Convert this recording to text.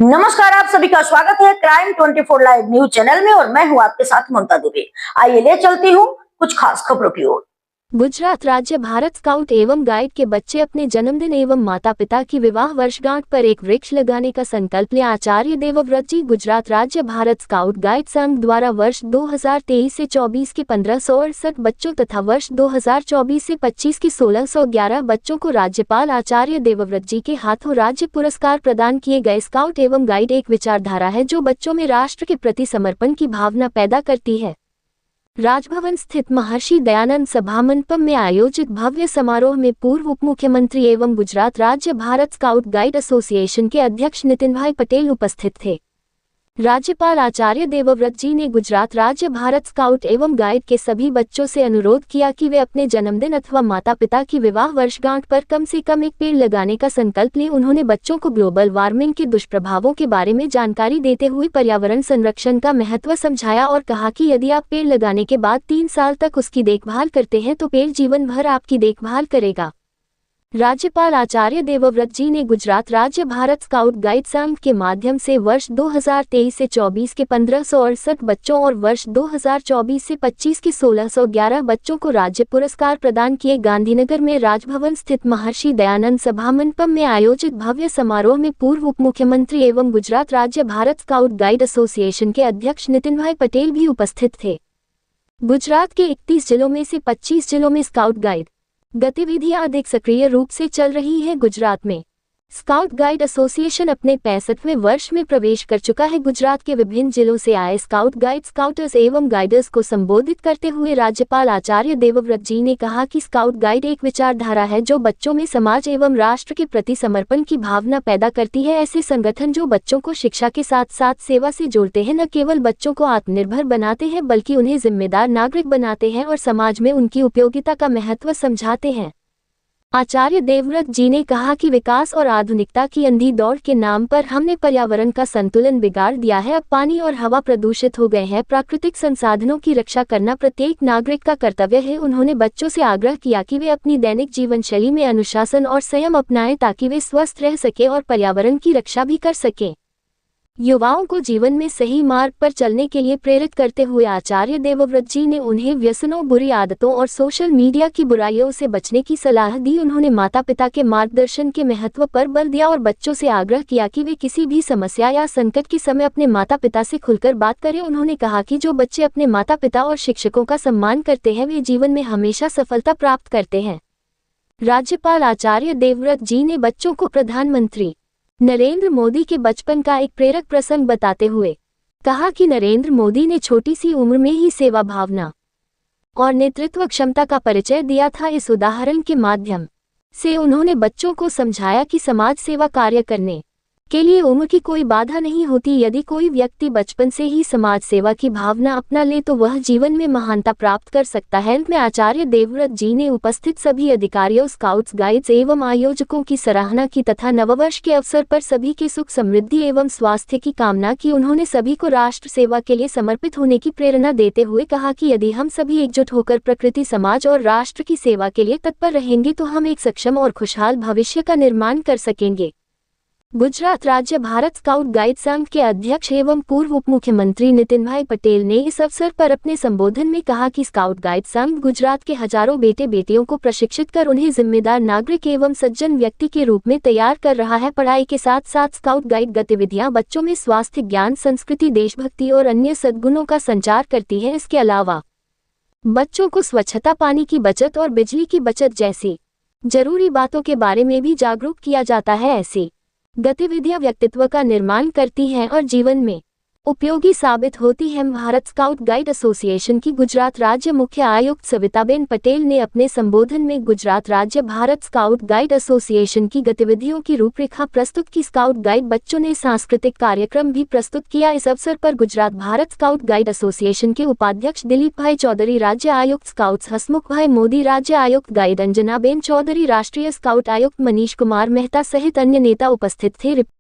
नमस्कार, आप सभी का स्वागत है क्राइम 24 लाइव न्यूज चैनल में और मैं हूं आपके साथ ममता दुबे। आइए ले चलती हूं कुछ खास खबरों की ओर। गुजरात राज्य भारत स्काउट एवं गाइड के बच्चे अपने जन्मदिन एवं माता पिता की विवाह वर्षगांठ पर एक वृक्ष लगाने का संकल्प लें। आचार्य देवव्रत जी। गुजरात राज्य भारत स्काउट गाइड संघ द्वारा वर्ष 2023 से 24 के 1568 बच्चों तथा वर्ष 2024 से 25 के 1611 बच्चों को राज्यपाल आचार्य देवव्रत जी के हाथों राज्य पुरस्कार प्रदान किए गए। स्काउट एवं गाइड एक विचारधारा है जो बच्चों में राष्ट्र के प्रति समर्पण की भावना पैदा करती है। राजभवन स्थित महर्षि दयानंद सभा मंडपम में आयोजित भव्य समारोह में पूर्व उप मुख्यमंत्री एवं गुजरात राज्य भारत स्काउट गाइड एसोसिएशन के अध्यक्ष नितिन भाई पटेल उपस्थित थे। राज्यपाल आचार्य देवव्रत जी ने गुजरात राज्य भारत स्काउट एवं गाइड के सभी बच्चों से अनुरोध किया कि वे अपने जन्मदिन अथवा माता पिता की विवाह वर्षगांठ पर कम से कम एक पेड़ लगाने का संकल्प लें। उन्होंने बच्चों को ग्लोबल वार्मिंग के दुष्प्रभावों के बारे में जानकारी देते हुए पर्यावरण संरक्षण का महत्व समझाया और कहा कि यदि आप पेड़ लगाने के बाद 3 साल तक उसकी देखभाल करते हैं तो पेड़ जीवन भर आपकी देखभाल करेगा। राज्यपाल आचार्य देवव्रत जी ने गुजरात राज्य भारत स्काउट गाइड संघ के माध्यम से वर्ष 2023 से 24 के 1568 बच्चों और वर्ष 2024 से 25 के 1611 बच्चों को राज्य पुरस्कार प्रदान किए। गांधीनगर में राजभवन स्थित महर्षि दयानंद सभा मंडपम में आयोजित भव्य समारोह में पूर्व उप मुख्यमंत्री एवं गुजरात राज्य भारत स्काउट गाइड एसोसिएशन के अध्यक्ष नितिन भाई पटेल भी उपस्थित थे। गुजरात के 31 जिलों में से 25 जिलों में स्काउट गाइड गतिविधियां अधिक सक्रिय रूप से चल रही है। गुजरात में स्काउट गाइड एसोसिएशन अपने 65वें वर्ष में प्रवेश कर चुका है। गुजरात के विभिन्न जिलों से आए स्काउट गाइड स्काउटर्स एवं गाइडर्स को संबोधित करते हुए राज्यपाल आचार्य देवव्रत जी ने कहा कि स्काउट गाइड एक विचारधारा है जो बच्चों में समाज एवं राष्ट्र के प्रति समर्पण की भावना पैदा करती है। ऐसे संगठन जो बच्चों को शिक्षा के साथ साथ सेवा से जोड़ते हैं, न केवल बच्चों को आत्मनिर्भर बनाते हैं बल्कि उन्हें जिम्मेदार नागरिक बनाते हैं और समाज में उनकी उपयोगिता का महत्व समझाते हैं। आचार्य देवव्रत जी ने कहा कि विकास और आधुनिकता की अंधी दौड़ के नाम पर हमने पर्यावरण का संतुलन बिगाड़ दिया है। अब पानी और हवा प्रदूषित हो गए हैं। प्राकृतिक संसाधनों की रक्षा करना प्रत्येक नागरिक का कर्तव्य है। उन्होंने बच्चों से आग्रह किया कि वे अपनी दैनिक जीवन शैली में अनुशासन और संयम अपनाएं ताकि वे स्वस्थ रह सके और पर्यावरण की रक्षा भी कर सकें। युवाओं को जीवन में सही मार्ग पर चलने के लिए प्रेरित करते हुए आचार्य देवव्रत जी ने उन्हें व्यसनों, बुरी आदतों और सोशल मीडिया की बुराइयों से बचने की सलाह दी। उन्होंने माता पिता के मार्गदर्शन के महत्व पर बल दिया और बच्चों से आग्रह किया कि वे किसी भी समस्या या संकट के समय अपने माता पिता से खुलकर बात करें। उन्होंने कहा कि जो बच्चे अपने माता पिता और शिक्षकों का सम्मान करते हैं वे जीवन में हमेशा सफलता प्राप्त करते हैं। राज्यपाल आचार्य देवव्रत जी ने बच्चों को प्रधानमंत्री नरेंद्र मोदी के बचपन का एक प्रेरक प्रसंग बताते हुए कहा कि नरेंद्र मोदी ने छोटी सी उम्र में ही सेवा भावना और नेतृत्व क्षमता का परिचय दिया था। इस उदाहरण के माध्यम से उन्होंने बच्चों को समझाया कि समाज सेवा कार्य करने के लिए उम्र की कोई बाधा नहीं होती। यदि कोई व्यक्ति बचपन से ही समाज सेवा की भावना अपना ले तो वह जीवन में महानता प्राप्त कर सकता है। अंत में आचार्य देवव्रत जी ने उपस्थित सभी अधिकारियों, स्काउट्स, गाइड्स एवं आयोजकों की सराहना की तथा नववर्ष के अवसर पर सभी के सुख, समृद्धि एवं स्वास्थ्य की कामना की। उन्होंने सभी को राष्ट्र सेवा के लिए समर्पित होने की प्रेरणा देते हुए कहा कि यदि हम सभी एकजुट होकर प्रकृति, समाज और राष्ट्र की सेवा के लिए तत्पर रहेंगे तो हम एक सक्षम और खुशहाल भविष्य का निर्माण कर सकेंगे। गुजरात राज्य भारत स्काउट गाइड संघ के अध्यक्ष एवं पूर्व उप मुख्यमंत्री नितिन भाई पटेल ने इस अवसर पर अपने संबोधन में कहा कि स्काउट गाइड संघ गुजरात के हजारों बेटे बेटियों को प्रशिक्षित कर उन्हें जिम्मेदार नागरिक एवं सज्जन व्यक्ति के रूप में तैयार कर रहा है। पढ़ाई के साथ साथ स्काउट गाइड गतिविधियां बच्चों में स्वास्थ्य, ज्ञान, संस्कृति, देशभक्ति और अन्य सद्गुणों का संचार करती है। इसके अलावा बच्चों को स्वच्छता, पानी की बचत और बिजली की बचत जैसी जरूरी बातों के बारे में भी जागरूक किया जाता है। ऐसी गतिविधियां व्यक्तित्व का निर्माण करती हैं और जीवन में उपयोगी साबित होती है। भारत स्काउट गाइड एसोसिएशन की गुजरात राज्य मुख्य आयुक्त सविताबेन पटेल ने अपने संबोधन में गुजरात राज्य भारत स्काउट गाइड एसोसिएशन की गतिविधियों की रूपरेखा प्रस्तुत की। स्काउट गाइड बच्चों ने सांस्कृतिक कार्यक्रम भी प्रस्तुत किया। इस अवसर पर Gujarat Bharat scout guide association के उपाध्यक्ष दिलीप भाई चौधरी, राज्य आयुक्त स्काउट्स हसमुख भाई मोदी, राज्य आयुक्त गाइड अंजनाबेन चौधरी, राष्ट्रीय स्काउट आयुक्त मनीष कुमार मेहता सहित अन्य नेता उपस्थित थे।